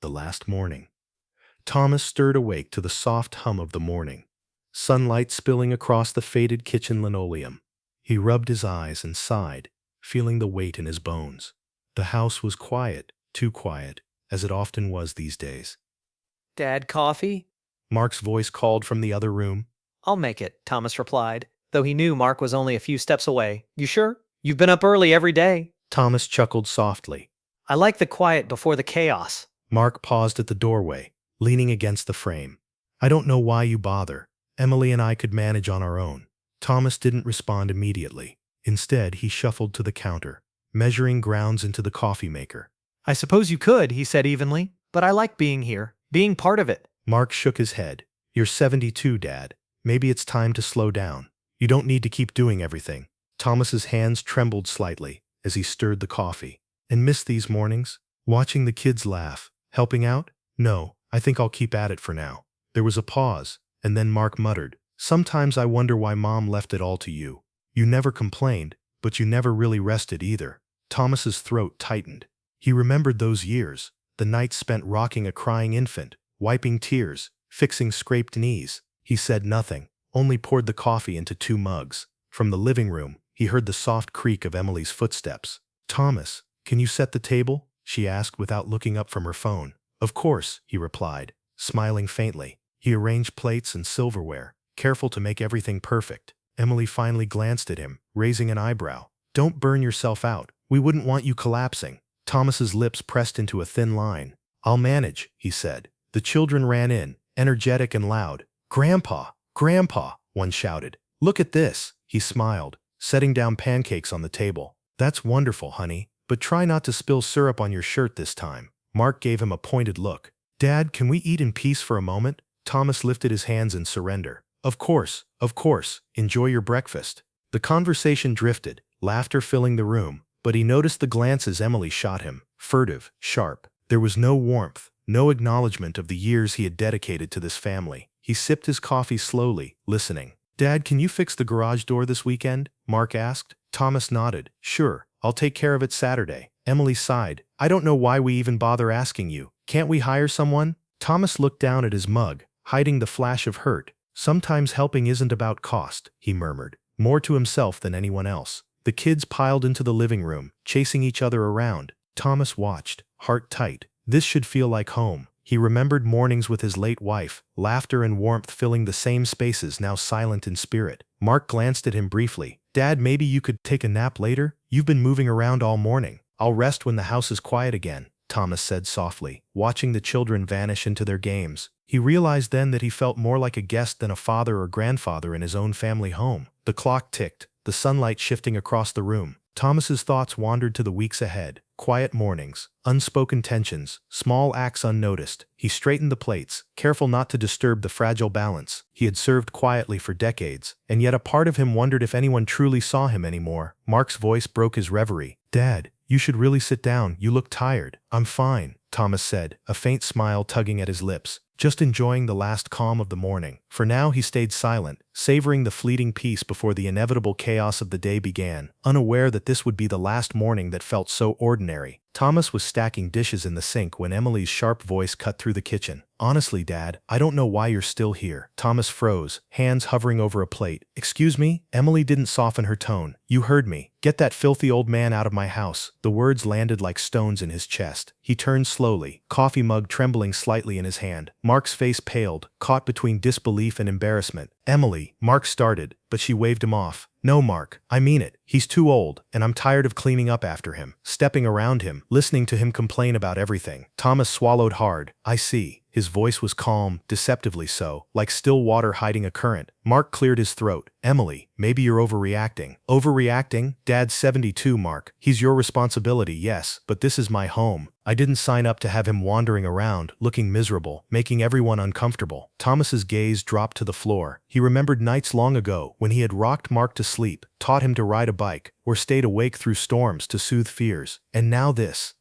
The last morning. Thomas stirred awake to the soft hum of the morning, sunlight spilling across the faded kitchen linoleum. He rubbed his eyes and sighed, feeling the weight in his bones. The house was quiet, too quiet, as it often was these days. Dad, coffee? Mark's voice called from the other room. I'll make it, Thomas replied, though he knew Mark was only a few steps away. You sure? You've been up early every day. Thomas chuckled softly. I like the quiet before the chaos. Mark paused at the doorway, leaning against the frame. I don't know why you bother. Emily and I could manage on our own. Thomas didn't respond immediately. Instead, he shuffled to the counter, measuring grounds into the coffee maker. I suppose you could, he said evenly, but I like being here, being part of it. Mark shook his head. You're 72, Dad. Maybe it's time to slow down. You don't need to keep doing everything. Thomas's hands trembled slightly as he stirred the coffee. And miss these mornings? Watching the kids laugh. Helping out? No, I think I'll keep at it for now. There was a pause, and then Mark muttered, Sometimes I wonder why Mom left it all to you. You never complained, but you never really rested either. Thomas's throat tightened. He remembered those years, the nights spent rocking a crying infant, wiping tears, fixing scraped knees. He said nothing, only poured the coffee into 2 mugs. From the living room, he heard the soft creak of Emily's footsteps. Thomas, can you set the table? She asked without looking up from her phone. Of course, he replied, smiling faintly. He arranged plates and silverware, careful to make everything perfect. Emily finally glanced at him, raising an eyebrow. Don't burn yourself out. We wouldn't want you collapsing. Thomas's lips pressed into a thin line. I'll manage, he said. The children ran in, energetic and loud. Grandpa! Grandpa! One shouted. Look at this! He smiled, setting down pancakes on the table. That's wonderful, honey, but try not to spill syrup on your shirt this time. Mark gave him a pointed look. Dad, can we eat in peace for a moment? Thomas lifted his hands in surrender. Of course, enjoy your breakfast. The conversation drifted, laughter filling the room, but he noticed the glances Emily shot him, furtive, sharp. There was no warmth, no acknowledgement of the years he had dedicated to this family. He sipped his coffee slowly, listening. Dad, can you fix the garage door this weekend? Mark asked. Thomas nodded. Sure, I'll take care of it Saturday. Emily sighed. I don't know why we even bother asking you. Can't we hire someone? Thomas looked down at his mug, hiding the flash of hurt. Sometimes helping isn't about cost, he murmured, more to himself than anyone else. The kids piled into the living room, chasing each other around. Thomas watched, heart tight. This should feel like home. He remembered mornings with his late wife, laughter and warmth filling the same spaces now silent in spirit. Mark glanced at him briefly. Dad, maybe you could take a nap later? You've been moving around all morning. I'll rest when the house is quiet again, Thomas said softly, watching the children vanish into their games. He realized then that he felt more like a guest than a father or grandfather in his own family home. The clock ticked, the sunlight shifting across the room. Thomas's thoughts wandered to the weeks ahead. Quiet mornings, unspoken tensions, small acts unnoticed. He straightened the plates, careful not to disturb the fragile balance. He had served quietly for decades, and yet a part of him wondered if anyone truly saw him anymore. Mark's voice broke his reverie. Dad, you should really sit down. You look tired. I'm fine, Thomas said, a faint smile tugging at his lips. Just enjoying the last calm of the morning. For now he stayed silent, savoring the fleeting peace before the inevitable chaos of the day began, unaware that this would be the last morning that felt so ordinary. Thomas was stacking dishes in the sink when Emily's sharp voice cut through the kitchen. Honestly, Dad, I don't know why you're still here. Thomas froze, hands hovering over a plate. Excuse me? Emily didn't soften her tone. You heard me. Get that filthy old man out of my house. The words landed like stones in his chest. He turned slowly, coffee mug trembling slightly in his hand. Mark's face paled, caught between disbelief and embarrassment. Emily, Mark started, but she waved him off. No, Mark, I mean it. He's too old, and I'm tired of cleaning up after him, stepping around him, listening to him complain about everything. Thomas swallowed hard. I see. His voice was calm, deceptively so, like still water hiding a current. Mark cleared his throat. Emily, maybe you're overreacting. Overreacting? Dad's 72, Mark. He's your responsibility, yes, but this is my home. I didn't sign up to have him wandering around, looking miserable, making everyone uncomfortable. Thomas's gaze dropped to the floor. He remembered nights long ago when he had rocked Mark to sleep, taught him to ride a bike, or stayed awake through storms to soothe fears. And now this.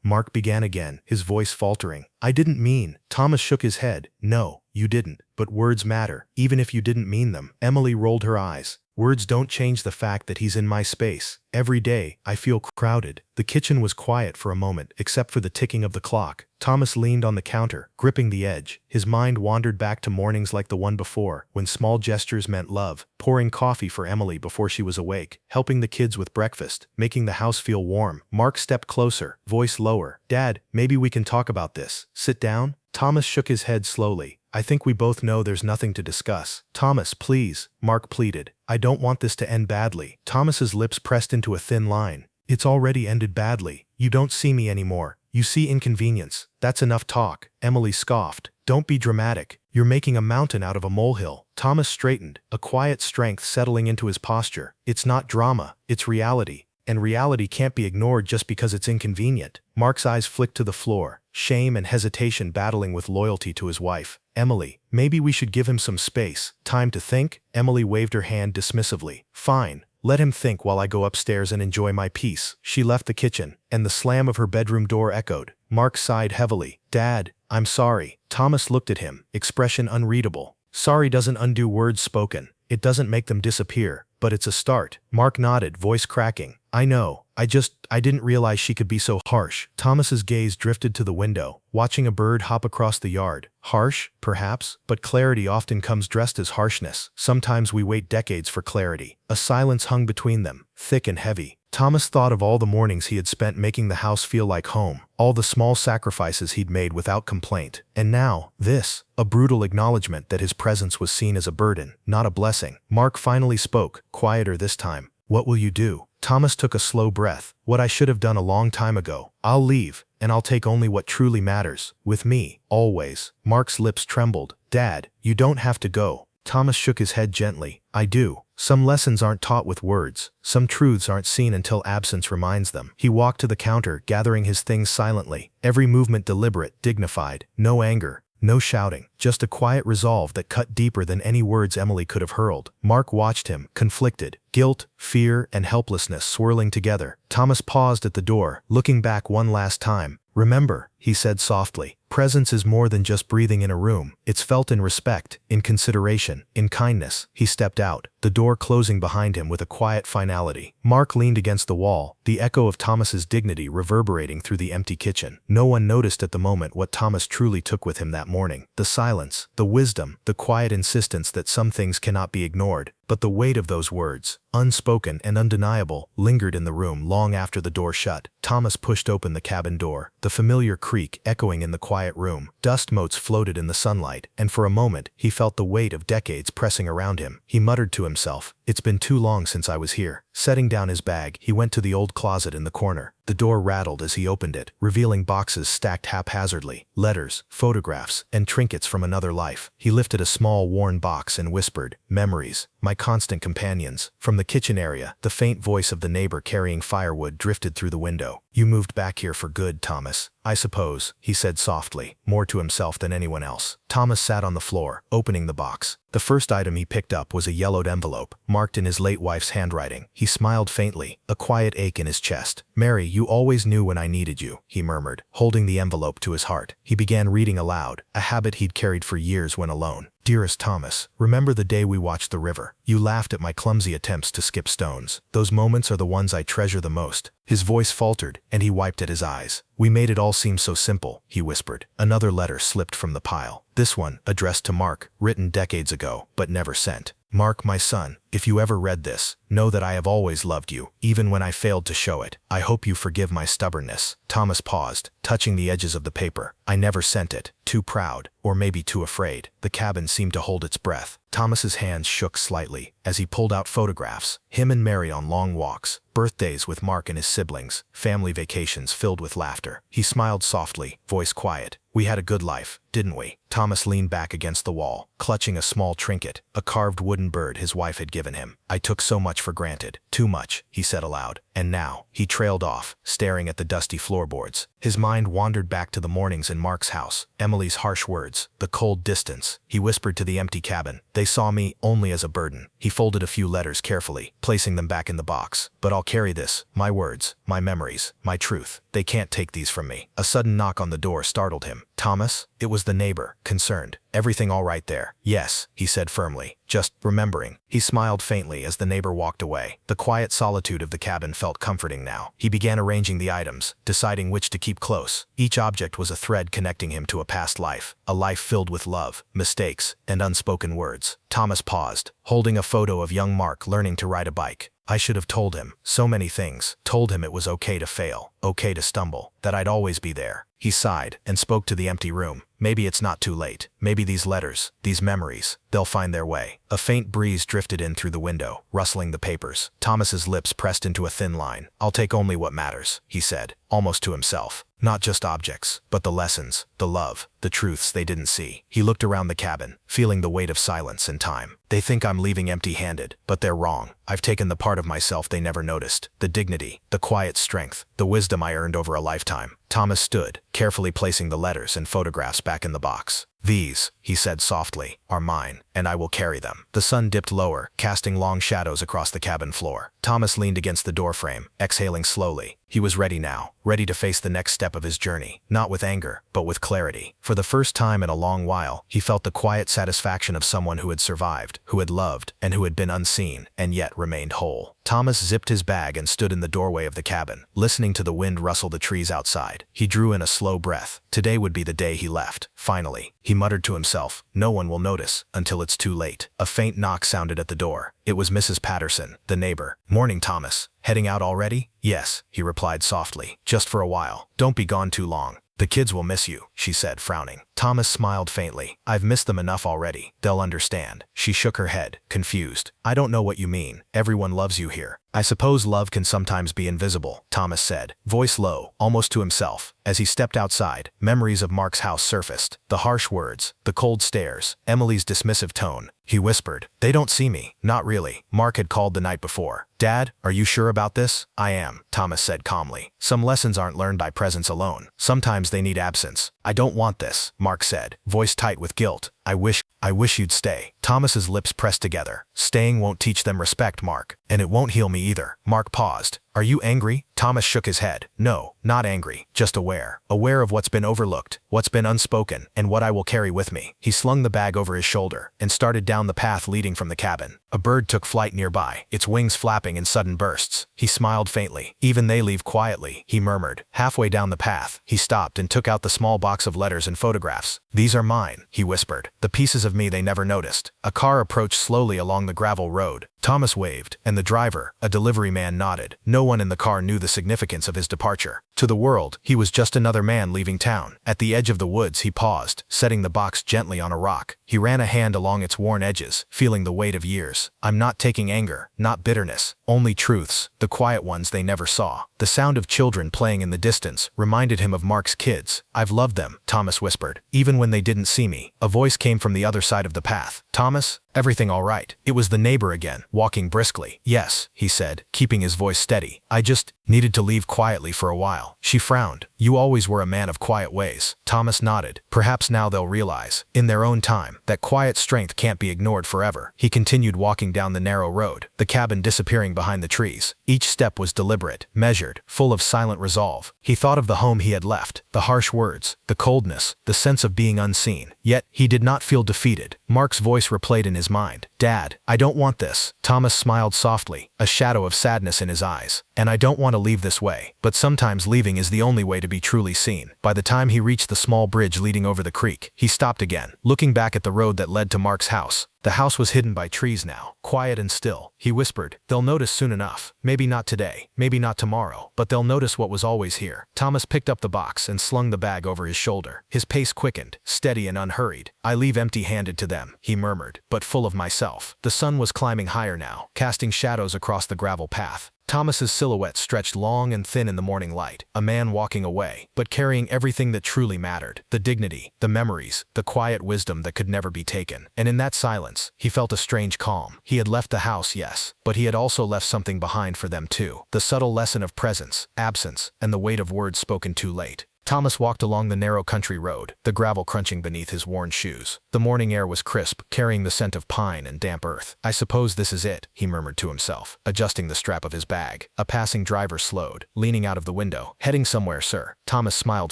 Mark began again, his voice faltering. I didn't mean. Thomas shook his head. No, you didn't. But words matter, even if you didn't mean them. Emily rolled her eyes. Words don't change the fact that he's in my space. Every day, I feel crowded. The kitchen was quiet for a moment, except for the ticking of the clock. Thomas leaned on the counter, gripping the edge. His mind wandered back to mornings like the one before, when small gestures meant love, pouring coffee for Emily before she was awake, helping the kids with breakfast, making the house feel warm. Mark stepped closer, voice lower. Dad, maybe we can talk about this. Sit down? Thomas shook his head slowly. I think we both know there's nothing to discuss. Thomas, please, Mark pleaded. I don't want this to end badly. Thomas's lips pressed into a thin line. It's already ended badly. You don't see me anymore. You see inconvenience. That's enough talk. Emily scoffed. Don't be dramatic. You're making a mountain out of a molehill. Thomas straightened, a quiet strength settling into his posture. It's not drama, it's reality. And reality can't be ignored just because it's inconvenient. Mark's eyes flicked to the floor, shame and hesitation battling with loyalty to his wife. Emily, maybe we should give him some space. Time to think? Emily waved her hand dismissively. Fine. Let him think while I go upstairs and enjoy my peace. She left the kitchen, and the slam of her bedroom door echoed. Mark sighed heavily. Dad, I'm sorry. Thomas looked at him, expression unreadable. Sorry doesn't undo words spoken. It doesn't make them disappear, but it's a start. Mark nodded, voice cracking. I know. I didn't realize she could be so harsh. Thomas's gaze drifted to the window, watching a bird hop across the yard. Harsh, perhaps, but clarity often comes dressed as harshness. Sometimes we wait decades for clarity. A silence hung between them, thick and heavy. Thomas thought of all the mornings he had spent making the house feel like home, all the small sacrifices he'd made without complaint. And now, this, a brutal acknowledgement that his presence was seen as a burden, not a blessing. Mark finally spoke, quieter this time. What will you do? Thomas took a slow breath. What I should have done a long time ago. I'll leave, and I'll take only what truly matters. With me, always. Mark's lips trembled. Dad, you don't have to go. Thomas shook his head gently. I do. Some lessons aren't taught with words. Some truths aren't seen until absence reminds them. He walked to the counter, gathering his things silently. Every movement deliberate, dignified. No anger. No shouting, just a quiet resolve that cut deeper than any words Emily could have hurled. Mark watched him, conflicted, guilt, fear, and helplessness swirling together. Thomas paused at the door, looking back one last time. Remember, he said softly, presence is more than just breathing in a room. It's felt in respect, in consideration, in kindness. He stepped out, the door closing behind him with a quiet finality. Mark leaned against the wall, the echo of Thomas's dignity reverberating through the empty kitchen. No one noticed at the moment what Thomas truly took with him that morning. The silence, the wisdom, the quiet insistence that some things cannot be ignored. But the weight of those words, unspoken and undeniable, lingered in the room long after the door shut. Thomas pushed open the cabin door, the familiar creak echoing in the quiet room. Dust motes floated in the sunlight, and for a moment, he felt the weight of decades pressing around him. He muttered to himself, "It's been too long since I was here." Setting down his bag, he went to the old closet in the corner. The door rattled as he opened it, revealing boxes stacked haphazardly, letters, photographs, and trinkets from another life. He lifted a small, worn box and whispered, "Memories, my constant companions." From the kitchen area, the faint voice of the neighbor carrying firewood drifted through the window. "You moved back here for good, Thomas, I suppose," he said softly, more to himself than anyone else. Thomas sat on the floor, opening the box. The first item he picked up was a yellowed envelope, marked in his late wife's handwriting. He smiled faintly, a quiet ache in his chest. "Mary, you always knew when I needed you," he murmured, holding the envelope to his heart. He began reading aloud, a habit he'd carried for years when alone. "Dearest Thomas, remember the day we watched the river. You laughed at my clumsy attempts to skip stones. Those moments are the ones I treasure the most." His voice faltered, and he wiped at his eyes. "We made it all seem so simple," he whispered. Another letter slipped from the pile. This one, addressed to Mark, written decades ago, but never sent. "Mark, my son, if you ever read this, know that I have always loved you, even when I failed to show it. I hope you forgive my stubbornness." Thomas paused, touching the edges of the paper. "I never sent it. Too proud, or maybe too afraid." The cabin seemed to hold its breath. Thomas's hands shook slightly as he pulled out photographs. Him and Mary on long walks, birthdays with Mark and his siblings, family vacations filled with laughter. He smiled softly, voice quiet. "We had a good life, didn't we?" Thomas leaned back against the wall, clutching a small trinket, a carved wooden bird his wife had given him. "I took so much for granted. Too much," he said aloud. "And now," he trailed off, staring at the dusty floorboards. His mind wandered back to the mornings in Mark's house, Emily's harsh words, the cold distance. He whispered to the empty cabin, "They saw me only as a burden." He folded a few letters carefully, placing them back in the box. "But I'll carry this, my words, my memories, my truth. They can't take these from me." A sudden knock on the door startled him. Thomas? It was the neighbor, concerned. Everything all right there? Yes, he said firmly. Just remembering. He smiled faintly as the neighbor walked away. The quiet solitude of the cabin felt comforting now. He began arranging the items, deciding which to keep close. Each object was a thread connecting him to a past life, a life filled with love, mistakes, and unspoken words. Thomas paused, holding a photo of young Mark learning to ride a bike. I should have told him so many things, told him it was okay to fail, okay to stumble, that I'd always be there. He sighed and spoke to the empty room. Maybe it's not too late. Maybe these letters, these memories, they'll find their way. A faint breeze drifted in through the window, rustling the papers. Thomas's lips pressed into a thin line. I'll take only what matters, he said, almost to himself. Not just objects, but the lessons, the love, the truths they didn't see. He looked around the cabin, feeling the weight of silence and time. They think I'm leaving empty-handed, but they're wrong. I've taken the part of myself they never noticed, the dignity, the quiet strength, the wisdom I earned over a lifetime. Thomas stood, carefully placing the letters and photographs back in the box. These, he said softly, are mine, and I will carry them. The sun dipped lower, casting long shadows across the cabin floor. Thomas leaned against the doorframe, exhaling slowly. He was ready now, ready to face the next step of his journey, not with anger, but with clarity. For the first time in a long while, he felt the quiet satisfaction of someone who had survived, who had loved, and who had been unseen, and yet remained whole. Thomas zipped his bag and stood in the doorway of the cabin, listening to the wind rustle the trees outside. He drew in a slow breath. Today would be the day he left. Finally, he muttered to himself, no one will notice until it's too late. A faint knock sounded at the door. It was Mrs. Patterson, the neighbor. Morning, Thomas. Heading out already? Yes, he replied softly. Just for a while. Don't be gone too long. The kids will miss you, she said, frowning. Thomas smiled faintly. I've missed them enough already. They'll understand. She shook her head, confused. I don't know what you mean. Everyone loves you here. I suppose love can sometimes be invisible, Thomas said, voice low, almost to himself. As he stepped outside, memories of Mark's house surfaced. The harsh words, the cold stares, Emily's dismissive tone. He whispered, they don't see me. Not really. Mark had called the night before. Dad, are you sure about this? I am, Thomas said calmly. Some lessons aren't learned by presence alone. Sometimes they need absence. I don't want this, Mark said, voice tight with guilt. I wish you'd stay. Thomas's lips pressed together. Staying won't teach them respect, Mark. And it won't heal me either. Mark paused. Are you angry? Thomas shook his head. No, not angry, just aware. Aware of what's been overlooked, what's been unspoken, and what I will carry with me. He slung the bag over his shoulder and started down the path leading from the cabin. A bird took flight nearby, its wings flapping in sudden bursts. He smiled faintly. Even they leave quietly, he murmured. Halfway down the path, he stopped and took out the small box of letters and photographs. These are mine, he whispered. The pieces of me they never noticed. A car approached slowly along the gravel road. Thomas waved, and the driver, a delivery man, nodded. No one in the car knew the significance of his departure. To the world, he was just another man leaving town. At the edge of the woods, he paused, setting the box gently on a rock. He ran a hand along its worn edges, feeling the weight of years. I'm not taking anger, not bitterness, only truths, the quiet ones they never saw. The sound of children playing in the distance reminded him of Mark's kids. I've loved them, Thomas whispered, even when they didn't see me. A voice came from the other side of the path. Thomas? Everything all right? It was the neighbor again, walking briskly. Yes, he said, keeping his voice steady. I just needed to leave quietly for a while. She frowned. You always were a man of quiet ways. Thomas nodded. Perhaps now they'll realize, in their own time, that quiet strength can't be ignored forever. He continued walking down the narrow road, the cabin disappearing behind the trees. Each step was deliberate, measured, full of silent resolve. He thought of the home he had left, the harsh words, the coldness, the sense of being unseen. Yet, he did not feel defeated. Mark's voice replayed in his mind. Dad, I don't want this. Thomas smiled softly, a shadow of sadness in his eyes. And I don't want to leave this way. But sometimes leaving is the only way to be truly seen. By the time he reached the small bridge leading over the creek, he stopped again, looking back at the road that led to Mark's house. The house was hidden by trees now, quiet and still. He whispered, they'll notice soon enough. Maybe not today, maybe not tomorrow, but they'll notice what was always here. Thomas picked up the box and slung the bag over his shoulder. His pace quickened, steady and unhurried. I leave empty-handed to them, he murmured, but full of myself. The sun was climbing higher now, casting shadows across the gravel path. Thomas's silhouette stretched long and thin in the morning light, a man walking away, but carrying everything that truly mattered, the dignity, the memories, the quiet wisdom that could never be taken. And in that silence, he felt a strange calm. He had left the house, yes, but he had also left something behind for them too. The subtle lesson of presence, absence, and the weight of words spoken too late. Thomas walked along the narrow country road, the gravel crunching beneath his worn shoes. The morning air was crisp, carrying the scent of pine and damp earth. "I suppose this is it," he murmured to himself, adjusting the strap of his bag. A passing driver slowed, leaning out of the window. "Heading somewhere, sir?" Thomas smiled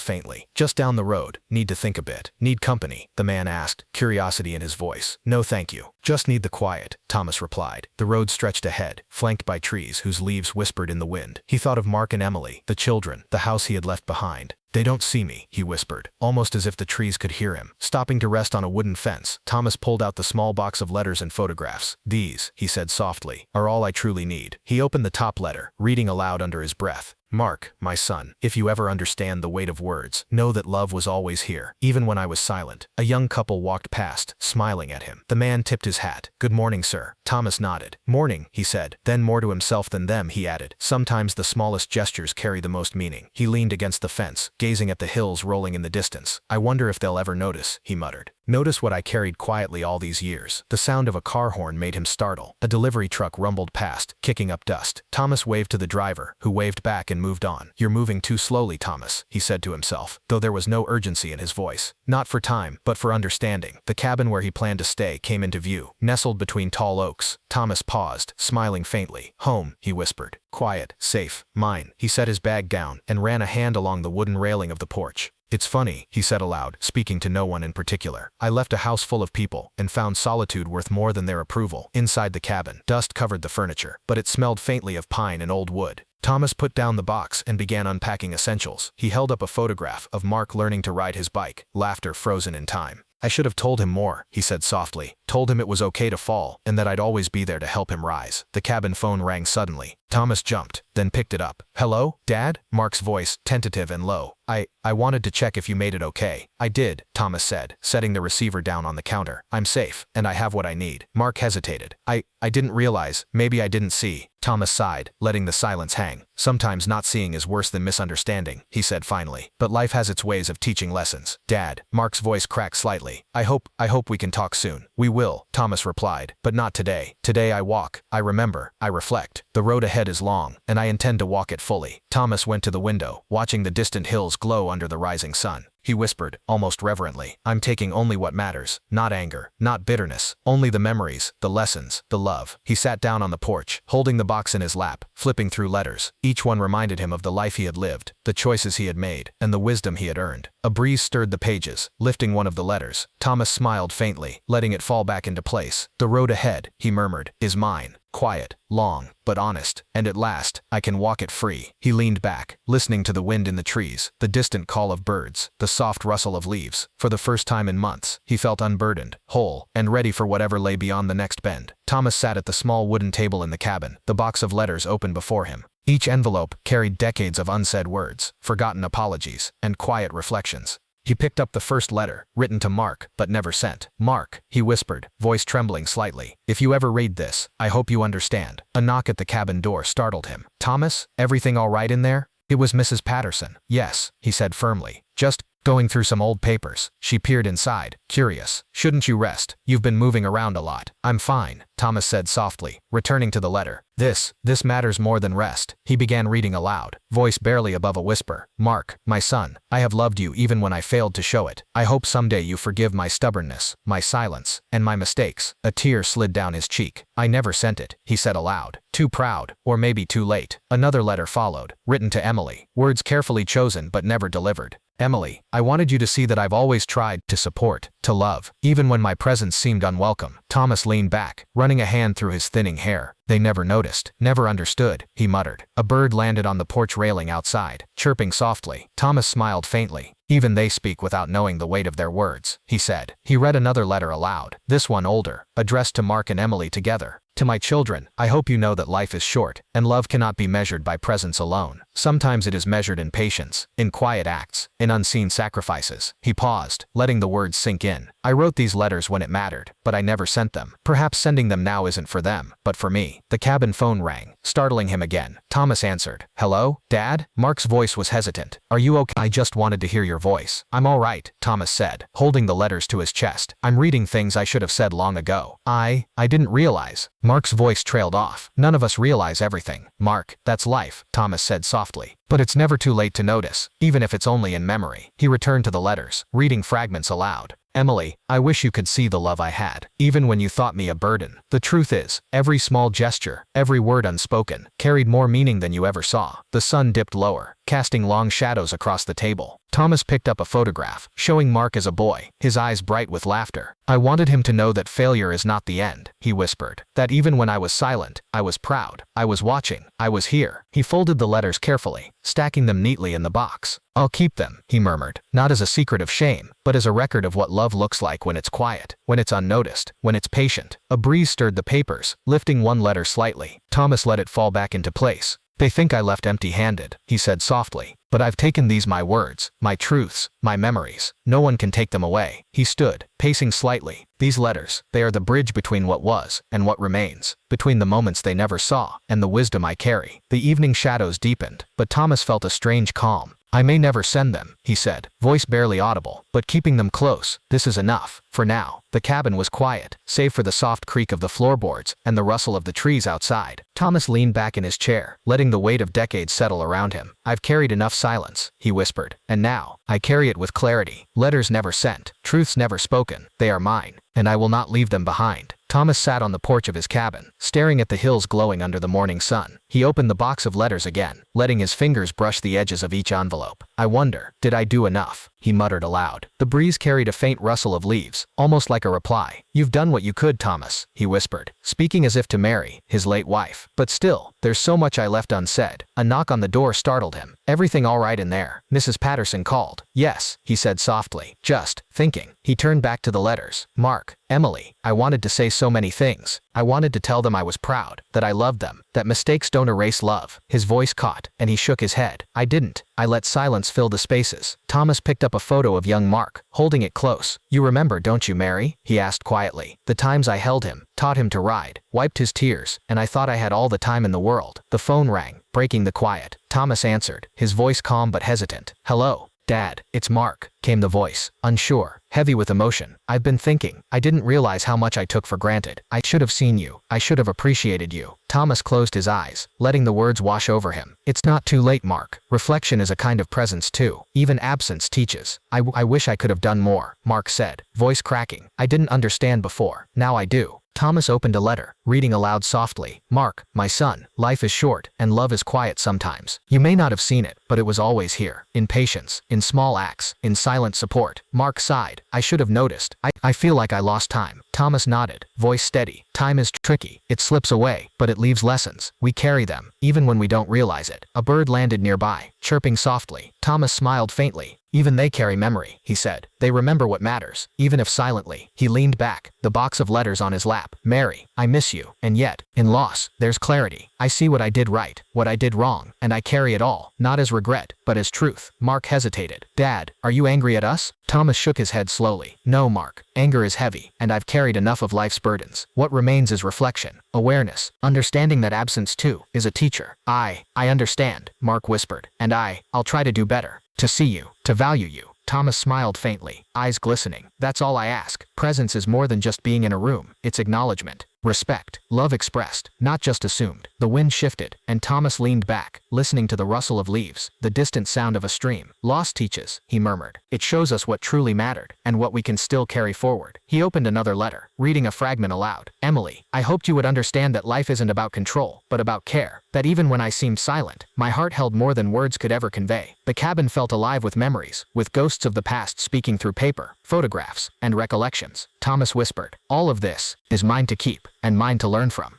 faintly. "Just down the road. Need to think a bit." "Need company?" the man asked, curiosity in his voice. "No thank you. Just need the quiet," Thomas replied. The road stretched ahead, flanked by trees whose leaves whispered in the wind. He thought of Mark and Emily, the children, the house he had left behind. "They don't see me," he whispered, almost as if the trees could hear him. Stopping to rest on a wooden fence, Thomas pulled out the small box of letters and photographs. "These," he said softly, "are all I truly need." He opened the top letter, reading aloud under his breath. "Mark, my son, if you ever understand the weight of words, know that love was always here, even when I was silent." A young couple walked past, smiling at him. The man tipped his hat. "Good morning, sir." Thomas nodded. "Morning," he said. Then more to himself than them, he added. "Sometimes the smallest gestures carry the most meaning." He leaned against the fence, gazing at the hills rolling in the distance. "I wonder if they'll ever notice," he muttered. "Notice what I carried quietly all these years." The sound of a car horn made him startle. A delivery truck rumbled past, kicking up dust. Thomas waved to the driver, who waved back and moved on. "You're moving too slowly, Thomas," he said to himself, though there was no urgency in his voice. Not for time, but for understanding. The cabin where he planned to stay came into view, nestled between tall oaks. Thomas paused, smiling faintly. "Home," he whispered. "Quiet, safe, mine." He set his bag down and ran a hand along the wooden railing of the porch. "It's funny," he said aloud, speaking to no one in particular. "I left a house full of people and found solitude worth more than their approval." Inside the cabin, dust covered the furniture, but it smelled faintly of pine and old wood. Thomas put down the box and began unpacking essentials. He held up a photograph of Mark learning to ride his bike, laughter frozen in time. "I should have told him more," he said softly. "Told him it was okay to fall, and that I'd always be there to help him rise." The cabin phone rang suddenly. Thomas jumped, then picked it up. "Hello, Dad?" Mark's voice, tentative and low. I wanted to check if you made it okay." "I did," Thomas said, setting the receiver down on the counter. "I'm safe, and I have what I need." Mark hesitated. I didn't realize, maybe I didn't see." Thomas sighed, letting the silence hang. "Sometimes not seeing is worse than misunderstanding," he said finally. "But life has its ways of teaching lessons." "Dad," Mark's voice cracked slightly. I hope we can talk soon." "We will," Thomas replied, "but not today. Today I walk, I remember, I reflect. The road ahead is long, and I intend to walk it fully." Thomas went to the window, watching the distant hills glow under the rising sun. He whispered, almost reverently, "I'm taking only what matters, not anger, not bitterness, only the memories, the lessons, the love." He sat down on the porch, holding the box in his lap, flipping through letters. Each one reminded him of the life he had lived, the choices he had made, and the wisdom he had earned. A breeze stirred the pages, lifting one of the letters. Thomas smiled faintly, letting it fall back into place. "The road ahead," he murmured, "is mine. Quiet, long, but honest, and at last, I can walk it free." He leaned back, listening to the wind in the trees, the distant call of birds, the soft rustle of leaves. For the first time in months, he felt unburdened, whole, and ready for whatever lay beyond the next bend. Thomas sat at the small wooden table in the cabin, the box of letters open before him. Each envelope carried decades of unsaid words, forgotten apologies, and quiet reflections. He picked up the first letter, written to Mark, but never sent. "Mark," he whispered, voice trembling slightly, "if you ever read this, I hope you understand." A knock at the cabin door startled him. "Thomas, everything all right in there?" It was Mrs. Patterson. "Yes," he said firmly. "Just going through some old papers." She peered inside, curious. "Shouldn't you rest? You've been moving around a lot." "I'm fine," Thomas said softly, returning to the letter. This matters more than rest." He began reading aloud, voice barely above a whisper. "Mark, my son, I have loved you even when I failed to show it. I hope someday you forgive my stubbornness, my silence, and my mistakes." A tear slid down his cheek. "I never sent it," he said aloud. "Too proud, or maybe too late." Another letter followed, written to Emily, words carefully chosen but never delivered. "Emily, I wanted you to see that I've always tried to support, to love, even when my presence seemed unwelcome." Thomas leaned back, running a hand through his thinning hair. "They never noticed, never understood," he muttered. A bird landed on the porch railing outside, chirping softly. Thomas smiled faintly. "Even they speak without knowing the weight of their words," he said. He read another letter aloud, this one older, addressed to Mark and Emily together. "To my children, I hope you know that life is short, and love cannot be measured by presence alone. Sometimes it is measured in patience, in quiet acts, in unseen sacrifices." He paused, letting the words sink in. "I wrote these letters when it mattered, but I never sent them. Perhaps sending them now isn't for them, but for me." The cabin phone rang, startling him again. Thomas answered. "Hello, Dad?" Mark's voice was hesitant. "Are you okay?" "I just wanted to hear your voice." "I'm all right," Thomas said, holding the letters to his chest. "I'm reading things I should have said long ago. I didn't realize." Mark's voice trailed off. None of us realize everything. Mark, that's life, Thomas said softly. But it's never too late to notice, even if it's only in memory. He returned to the letters, reading fragments aloud. Emily, I wish you could see the love I had, even when you thought me a burden. The truth is, every small gesture, every word unspoken, carried more meaning than you ever saw. The sun dipped lower, casting long shadows across the table. Thomas picked up a photograph, showing Mark as a boy, his eyes bright with laughter. I wanted him to know that failure is not the end, he whispered. That even when I was silent, I was proud. I was watching. I was here. He folded the letters carefully, stacking them neatly in the box. I'll keep them, he murmured, not as a secret of shame, but as a record of what love looks like when it's quiet, when it's unnoticed, when it's patient. A breeze stirred the papers, lifting one letter slightly. Thomas let it fall back into place. They think I left empty-handed, he said softly, but I've taken these my words, my truths, my memories. No one can take them away. He stood, pacing slightly. These letters, they are the bridge between what was and what remains, between the moments they never saw and the wisdom I carry. The evening shadows deepened, but Thomas felt a strange calm. I may never send them, he said, voice barely audible, but keeping them close, this is enough. For now, the cabin was quiet, save for the soft creak of the floorboards and the rustle of the trees outside. Thomas leaned back in his chair, letting the weight of decades settle around him. I've carried enough silence, he whispered, and now, I carry it with clarity. Letters never sent, truths never spoken, they are mine, and I will not leave them behind. Thomas sat on the porch of his cabin, staring at the hills glowing under the morning sun. He opened the box of letters again, letting his fingers brush the edges of each envelope. I wonder, did I do enough? He muttered aloud. The breeze carried a faint rustle of leaves, almost like a reply. You've done what you could, Thomas, he whispered, speaking as if to Mary, his late wife. But still, there's so much I left unsaid. A knock on the door startled him. Everything all right in there? Mrs. Patterson called. Yes, he said softly, just thinking. He turned back to the letters. Mark, Emily, I wanted to say so many things. I wanted to tell them I was proud, that I loved them, that mistakes don't erase love. His voice caught, and he shook his head. I didn't. I let silence fill the spaces. Thomas picked up a photo of young Mark, holding it close. You remember, don't you, Mary? He asked quietly. The times I held him, taught him to ride, wiped his tears, and I thought I had all the time in the world. The phone rang, breaking the quiet. Thomas answered, his voice calm but hesitant. Hello, Dad, it's Mark, came the voice, unsure, heavy with emotion. I've been thinking. I didn't realize how much I took for granted. I should have seen you. I should have appreciated you. Thomas closed his eyes, letting the words wash over him. It's not too late, Mark. Reflection is a kind of presence too. Even absence teaches. I wish I could have done more, Mark said, voice cracking. I didn't understand before. Now I do. Thomas opened a letter, reading aloud softly. Mark, my son, life is short, and love is quiet sometimes. You may not have seen it, but it was always here. In patience, in small acts, in silent support. Mark sighed. I should have noticed. I feel like I lost time. Thomas nodded, voice steady. Time is tricky. It slips away, but it leaves lessons. We carry them, even when we don't realize it. A bird landed nearby, chirping softly. Thomas smiled faintly. Even they carry memory, he said. They remember what matters, even if silently. He leaned back, the box of letters on his lap. Mary, I miss you. And yet, in loss, there's clarity. I see what I did right, what I did wrong, and I carry it all, not as regret, but as truth. Mark hesitated. Dad, are you angry at us? Thomas shook his head slowly. No, Mark. Anger is heavy, and I've carried enough of life's burdens. What remains is reflection, awareness, understanding that absence too is a teacher. I understand, Mark whispered, and I'll try to do better. To see you, to value you. Thomas smiled faintly, eyes glistening. That's all I ask. Presence is more than just being in a room. It's acknowledgement, respect, love expressed, not just assumed. The wind shifted, and Thomas leaned back, listening to the rustle of leaves, the distant sound of a stream. Loss teaches, he murmured. It shows us what truly mattered, and what we can still carry forward. He opened another letter, reading a fragment aloud. Emily, I hoped you would understand that life isn't about control, but about care. That even when I seemed silent, my heart held more than words could ever convey. The cabin felt alive with memories, with ghosts of the past speaking through paper, photographs, and recollections. Thomas whispered, all of this is mine to keep, and mine to learn from.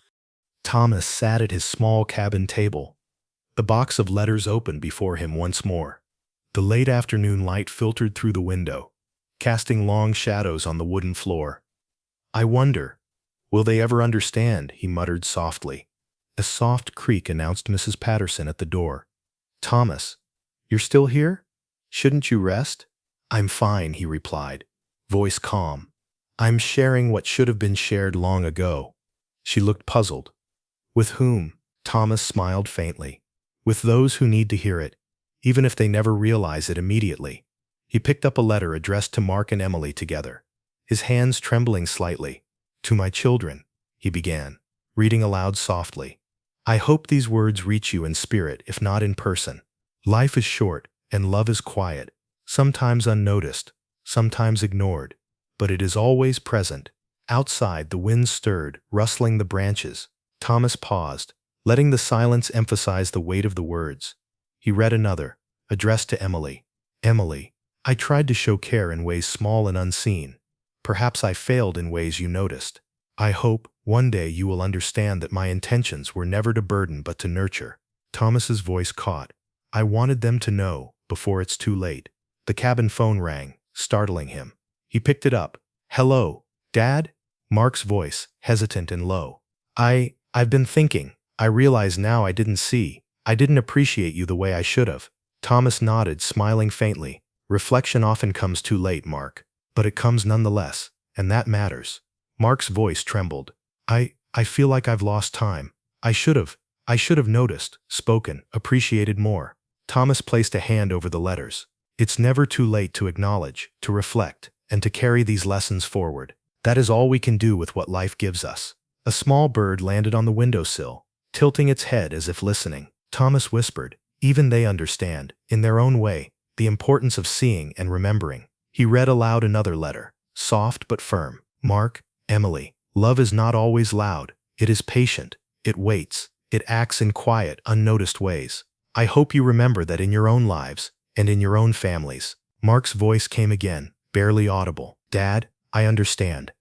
Thomas sat at his small cabin table. The box of letters opened before him once more. The late afternoon light filtered through the window, casting long shadows on the wooden floor. I wonder, will they ever understand? He muttered softly. A soft creak announced Mrs. Patterson at the door. Thomas, you're still here? Shouldn't you rest? I'm fine, he replied, voice calm. I'm sharing what should have been shared long ago. She looked puzzled. With whom? Thomas smiled faintly. With those who need to hear it, even if they never realize it immediately. He picked up a letter addressed to Mark and Emily together, his hands trembling slightly. To my children, he began, reading aloud softly. I hope these words reach you in spirit, if not in person. Life is short, and love is quiet, sometimes unnoticed, sometimes ignored, but it is always present. Outside, the wind stirred, rustling the branches. Thomas paused, letting the silence emphasize the weight of the words. He read another, addressed to Emily. Emily, I tried to show care in ways small and unseen. Perhaps I failed in ways you noticed. I hope one day you will understand that my intentions were never to burden but to nurture. Thomas's voice caught. I wanted them to know, before it's too late. The cabin phone rang, startling him. He picked it up. Hello, Dad? Mark's voice, hesitant and low. I've been thinking. I realize now I didn't appreciate you the way I should have. Thomas nodded, smiling faintly. Reflection often comes too late, Mark. But it comes nonetheless, and that matters. Mark's voice trembled. I feel like I've lost time. I should have noticed, spoken, appreciated more. Thomas placed a hand over the letters. It's never too late to acknowledge, to reflect, and to carry these lessons forward. That is all we can do with what life gives us. A small bird landed on the windowsill, tilting its head as if listening. Thomas whispered, even they understand, in their own way, the importance of seeing and remembering. He read aloud another letter, soft but firm. Mark, Emily, love is not always loud. It is patient. It waits. It acts in quiet, unnoticed ways. I hope you remember that in your own lives and in your own families. Mark's voice came again, barely audible. Dad, I understand.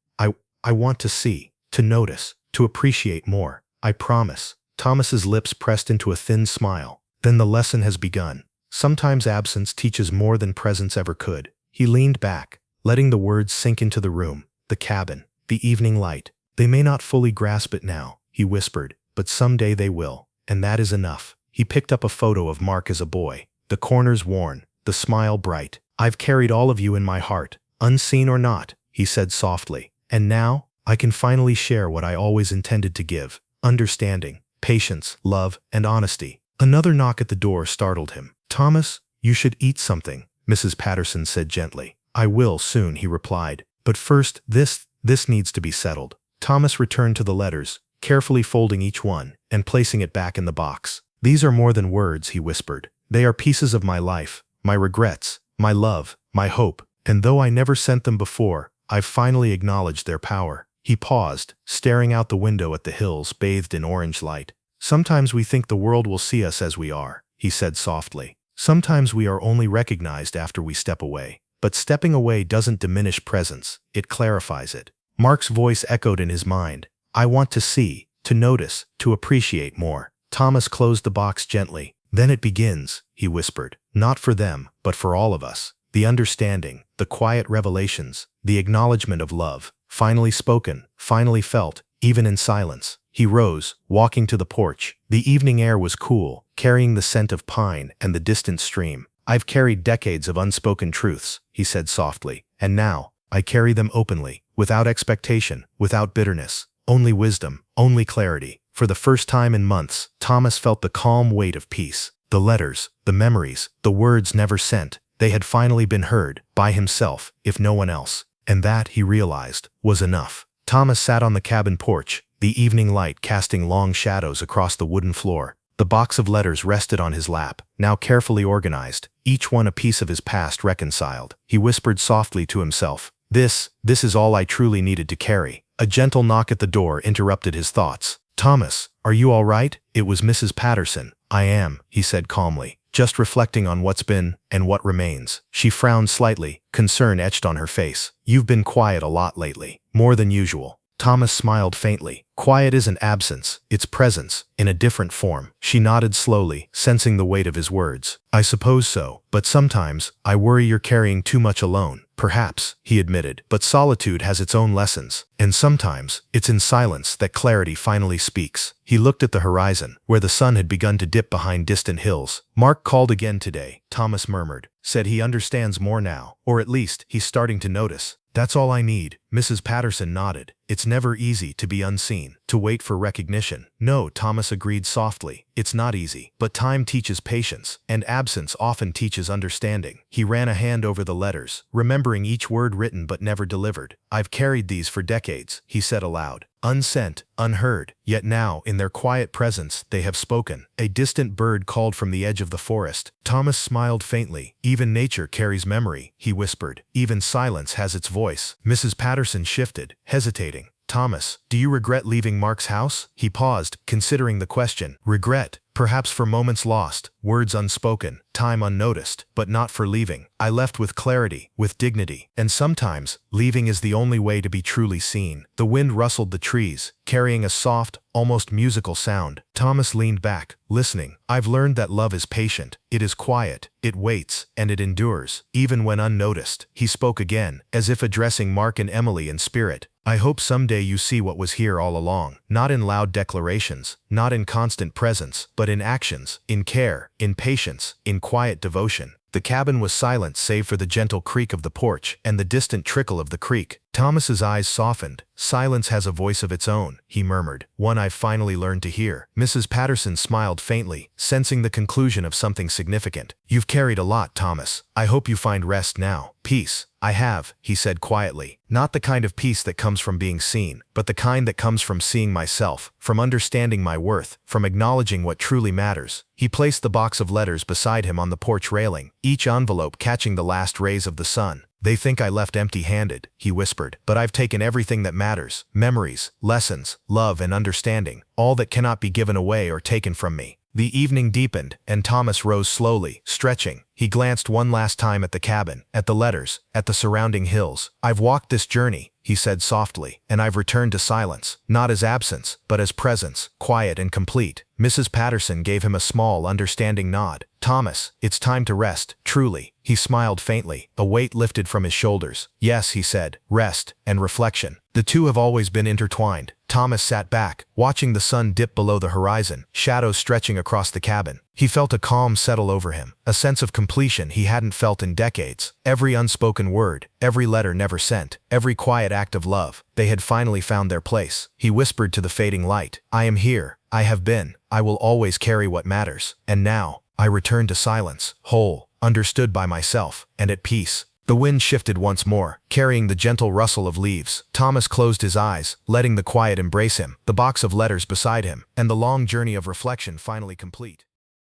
I want to see, to notice, to appreciate more. I promise. Thomas's lips pressed into a thin smile. Then the lesson has begun. Sometimes absence teaches more than presence ever could. He leaned back, letting the words sink into the room, the cabin, the evening light. They may not fully grasp it now, he whispered, but someday they will, and that is enough. He picked up a photo of Mark as a boy, the corners worn, the smile bright. I've carried all of you in my heart, unseen or not, he said softly. And now, I can finally share what I always intended to give: understanding, patience, love, and honesty. Another knock at the door startled him. Thomas, you should eat something, Mrs. Patterson said gently. I will soon, he replied. But first, this needs to be settled. Thomas returned to the letters, carefully folding each one and placing it back in the box. These are more than words, he whispered. They are pieces of my life, my regrets, my love, my hope. And though I never sent them before, I've finally acknowledged their power. He paused, staring out the window at the hills bathed in orange light. Sometimes we think the world will see us as we are, he said softly. Sometimes we are only recognized after we step away. But stepping away doesn't diminish presence, it clarifies it. Mark's voice echoed in his mind. I want to see, to notice, to appreciate more. Thomas closed the box gently. Then it begins, he whispered. Not for them, but for all of us. The understanding, the quiet revelations, the acknowledgement of love, finally spoken, finally felt, even in silence. He rose, walking to the porch. The evening air was cool, carrying the scent of pine and the distant stream. I've carried decades of unspoken truths, he said softly, and now, I carry them openly, without expectation, without bitterness, only wisdom, only clarity. For the first time in months, Thomas felt the calm weight of peace. The letters, the memories, the words never sent, they had finally been heard, by himself, if no one else. And that, he realized, was enough. Thomas sat on the cabin porch, the evening light casting long shadows across the wooden floor. The box of letters rested on his lap, now carefully organized, each one a piece of his past reconciled. He whispered softly to himself, This is all I truly needed to carry. A gentle knock at the door interrupted his thoughts. Thomas, are you all right? It was Mrs. Patterson. I am, he said calmly, just reflecting on what's been and what remains. She frowned slightly, concern etched on her face. You've been quiet a lot lately, more than usual. Thomas smiled faintly. Quiet isn't absence, it's presence, in a different form. She nodded slowly, sensing the weight of his words. I suppose so, but sometimes, I worry you're carrying too much alone. Perhaps, he admitted, but solitude has its own lessons, and sometimes, it's in silence that clarity finally speaks. He looked at the horizon, where the sun had begun to dip behind distant hills. Mark called again today, Thomas murmured. Said he understands more now, or at least, he's starting to notice. That's all I need, Mrs. Patterson nodded. It's never easy to be unseen, to wait for recognition. No, Thomas agreed softly. It's not easy, but time teaches patience, and absence often teaches understanding. He ran a hand over the letters, remembering each word written but never delivered. I've carried these for decades, he said aloud. Unsent, unheard, yet now, in their quiet presence, they have spoken. A distant bird called from the edge of the forest. Thomas smiled faintly. Even nature carries memory, he whispered. Even silence has its voice. Mrs. Patterson shifted, hesitating. Thomas, do you regret leaving Mark's house? He paused, considering the question. Regret? Perhaps for moments lost, words unspoken, time unnoticed, but not for leaving. I left with clarity, with dignity, and sometimes, leaving is the only way to be truly seen. The wind rustled the trees, carrying a soft, almost musical sound. Thomas leaned back, listening. I've learned that love is patient. It is quiet, it waits, and it endures, even when unnoticed. He spoke again, as if addressing Mark and Emily in spirit. I hope someday you see what was here all along, not in loud declarations, not in constant presence, but in actions, in care, in patience, in quiet devotion. The cabin was silent save for the gentle creak of the porch and the distant trickle of the creek. Thomas's eyes softened. Silence has a voice of its own, he murmured, one I've finally learned to hear. Mrs. Patterson smiled faintly, sensing the conclusion of something significant. You've carried a lot, Thomas. I hope you find rest now. Peace. I have, he said quietly. Not the kind of peace that comes from being seen, but the kind that comes from seeing myself, from understanding my worth, from acknowledging what truly matters. He placed the box of letters beside him on the porch railing, each envelope catching the last rays of the sun. They think I left empty-handed, he whispered, but I've taken everything that matters, memories, lessons, love and understanding, all that cannot be given away or taken from me. The evening deepened, and Thomas rose slowly, stretching. He glanced one last time at the cabin, at the letters, at the surrounding hills. I've walked this journey, he said softly, and I've returned to silence, not as absence, but as presence, quiet and complete. Mrs. Patterson gave him a small, understanding nod. Thomas, it's time to rest, truly. He smiled faintly, a weight lifted from his shoulders. Yes, he said, rest and reflection. The two have always been intertwined. Thomas sat back, watching the sun dip below the horizon, shadows stretching across the cabin. He felt a calm settle over him, a sense of completion he hadn't felt in decades. Every unspoken word, every letter never sent, every quiet act of love, they had finally found their place. He whispered to the fading light, I am here, I have been, I will always carry what matters, and now, I return to silence, whole, understood by myself, and at peace. The wind shifted once more, carrying the gentle rustle of leaves. Thomas closed his eyes, letting the quiet embrace him, the box of letters beside him, and the long journey of reflection finally complete.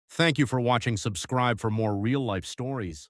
Thank you for watching. Subscribe for more real-life stories.